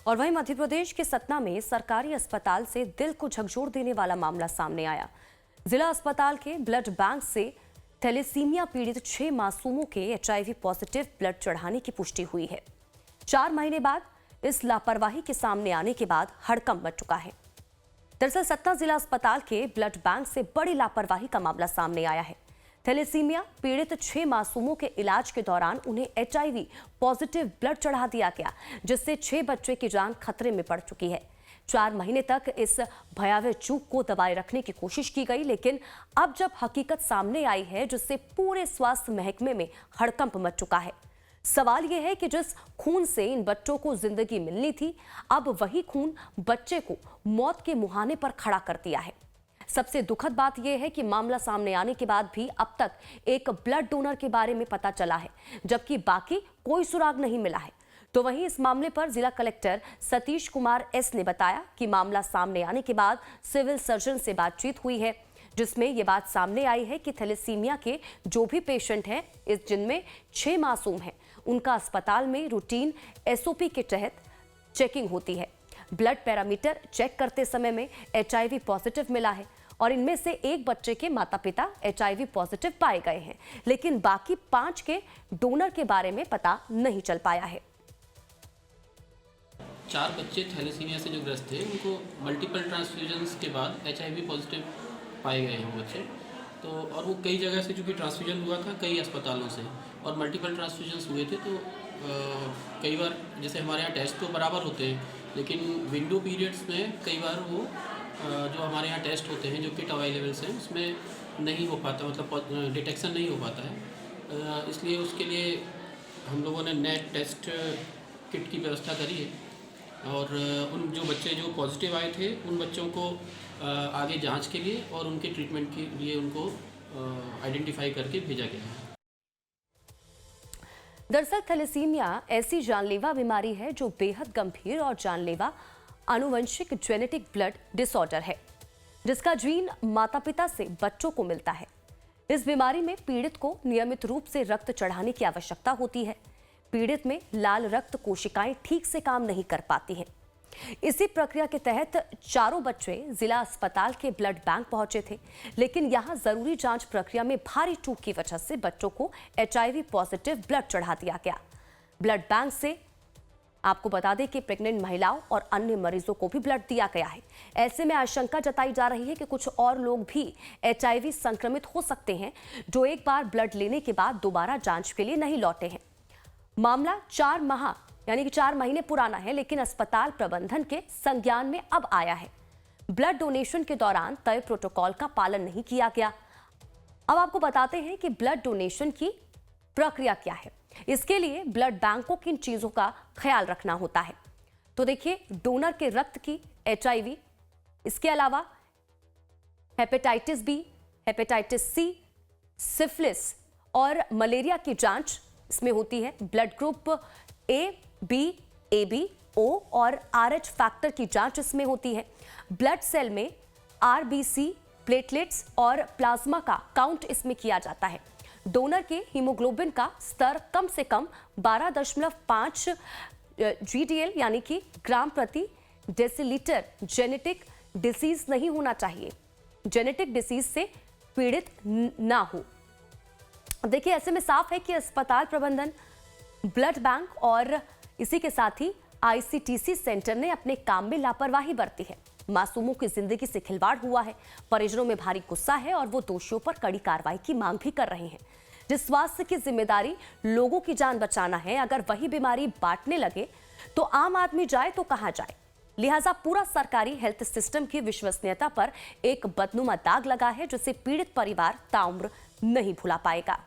और वहीं मध्य प्रदेश के सतना में सरकारी अस्पताल से दिल को झकझोर देने वाला मामला सामने आया। जिला अस्पताल के ब्लड बैंक से थैलेसीमिया पीड़ित 6 मासूमों के HIV पॉजिटिव ब्लड चढ़ाने की पुष्टि हुई है। 4 महीने बाद इस लापरवाही के सामने आने के बाद हड़कंप मच चुका है। दरअसल सतना जिला अस्पताल के ब्लड बैंक से बड़ी लापरवाही का मामला सामने आया है। थैलेसीमिया पीड़ित 6 मासूमों के इलाज के दौरान उन्हें HIV पॉजिटिव ब्लड चढ़ा दिया गया, जिससे 6 बच्चे की जान खतरे में पड़ चुकी है। 4 महीने तक इस भयावह चूक को दबाए रखने की कोशिश की गई, लेकिन अब जब हकीकत सामने आई है, जिससे पूरे स्वास्थ्य महकमे में हड़कंप मच चुका है। सवाल यह है कि जिस खून से इन बच्चों को जिंदगी मिलनी थी, अब वही खून बच्चे को मौत के मुहाने पर खड़ा कर दिया है। सबसे दुखद बात यह है कि मामला सामने आने के बाद भी अब तक एक ब्लड डोनर के बारे में पता चला है, जबकि बाकी कोई सुराग नहीं मिला है। तो वहीं इस मामले पर जिला कलेक्टर सतीश कुमार एस ने बताया कि मामला सामने आने के बाद सिविल सर्जन से बातचीत हुई है, जिसमें यह बात सामने आई है कि थैलेसीमिया के जो भी पेशेंट हैं, जिनमें 6 मासूम हैं, उनका अस्पताल में रूटीन SOP के तहत चेकिंग होती है। ब्लड पैरामीटर चेक करते समय में HIV पॉजिटिव मिला है और इनमें से एक बच्चे के माता पिता HIV पॉजिटिव पाए गए हैं, लेकिन बाकी 5 के डोनर के बारे में पता नहीं चल पाया है। 4 बच्चे थैलेसीमिया से जो ग्रस्त थे, उनको मल्टीपल ट्रांसफ्यूजन्स के बाद HIV पॉजिटिव पाए गए हैं वो बच्चे। तो और वो कई जगह से, चूँकि ट्रांसफ्यूजन हुआ था कई अस्पतालों से और मल्टीपल ट्रांसफ्यूजन्स हुए थे, तो कई बार जैसे हमारे यहाँ टेस्ट तो बराबर होते हैं, लेकिन विंडो पीरियड्स में कई बार वो जो हमारे यहाँ टेस्ट होते हैं, जो किट अवेलेबल्स हैं, उसमें नहीं हो पाता, मतलब डिटेक्शन नहीं हो पाता है। इसलिए उसके लिए हम लोगों ने नेट टेस्ट किट की व्यवस्था करी है और उन जो बच्चे जो पॉजिटिव आए थे, उन बच्चों को आगे जांच के लिए और उनके ट्रीटमेंट के लिए उनको आइडेंटिफाई करके भेजा गया है। दरअसल थैलेसीमिया ऐसी जानलेवा बीमारी है जो बेहद गंभीर और जानलेवा आनुवंशिक जेनेटिक ब्लड डिसऑर्डर है, जिसका जीन माता पिता से बच्चों को मिलता है। इस बीमारी में पीड़ित को नियमित रूप से रक्त चढ़ाने की आवश्यकता होती है। पीड़ित में लाल रक्त कोशिकाएं ठीक से काम नहीं कर पाती हैं। इसी प्रक्रिया के तहत 4 बच्चे जिला अस्पताल के ब्लड बैंक पहुंचे थे, लेकिन यहां जरूरी जांच प्रक्रिया में भारी चूक की वजह से बच्चों को HIV पॉजिटिव ब्लड चढ़ा दिया गया। ब्लड बैंक से आपको बता दें कि प्रेग्नेंट महिलाओं और अन्य मरीजों को भी ब्लड दिया गया है। ऐसे में आशंका जताई जा रही है कि कुछ और लोग भी HIV संक्रमित हो सकते हैं, जो एक बार ब्लड लेने के बाद दोबारा जांच के लिए नहीं लौटे हैं। मामला 4 माह यानी कि 4 महीने पुराना है, लेकिन अस्पताल प्रबंधन के संज्ञान में अब आया है। ब्लड डोनेशन के दौरान तय प्रोटोकॉल का पालन नहीं किया गया। अब आपको बताते हैं कि ब्लड डोनेशन की प्रक्रिया क्या है। इसके लिए ब्लड बैंकों की इन चीजों का ख्याल रखना होता है। तो देखिए, डोनर के रक्त की HIV, इसके अलावा hepatitis B, hepatitis C, syphilis और मलेरिया की जांच इसमें होती है। Blood group A, B, AB, O और RH फैक्टर की जांच इसमें होती है। ब्लड सेल में RBC, प्लेटलेट्स और प्लाज्मा का काउंट इसमें किया जाता है। डोनर के हीमोग्लोबिन का स्तर कम से कम 12.5 GDL यानी कि ग्राम प्रति डेसीलीटर जेनेटिक डिसीज नहीं होना चाहिए, जेनेटिक डिसीज से पीड़ित ना हो। देखिए, ऐसे में साफ है कि अस्पताल प्रबंधन, ब्लड बैंक और इसी के साथ ही ICTC सेंटर ने अपने काम में लापरवाही बरती है। मासूमों की जिंदगी से खिलवाड़ हुआ है। परिजनों में भारी गुस्सा है और वो दोषियों पर कड़ी कार्रवाई की मांग भी कर रहे हैं। जिस स्वास्थ्य की जिम्मेदारी लोगों की जान बचाना है, अगर वही बीमारी बांटने लगे तो आम आदमी जाए तो कहां जाए। लिहाजा पूरा सरकारी हेल्थ सिस्टम की विश्वसनीयता पर एक बदनुमा दाग लगा है, जिसे पीड़ित परिवार ताउम्र नहीं भुला पाएगा।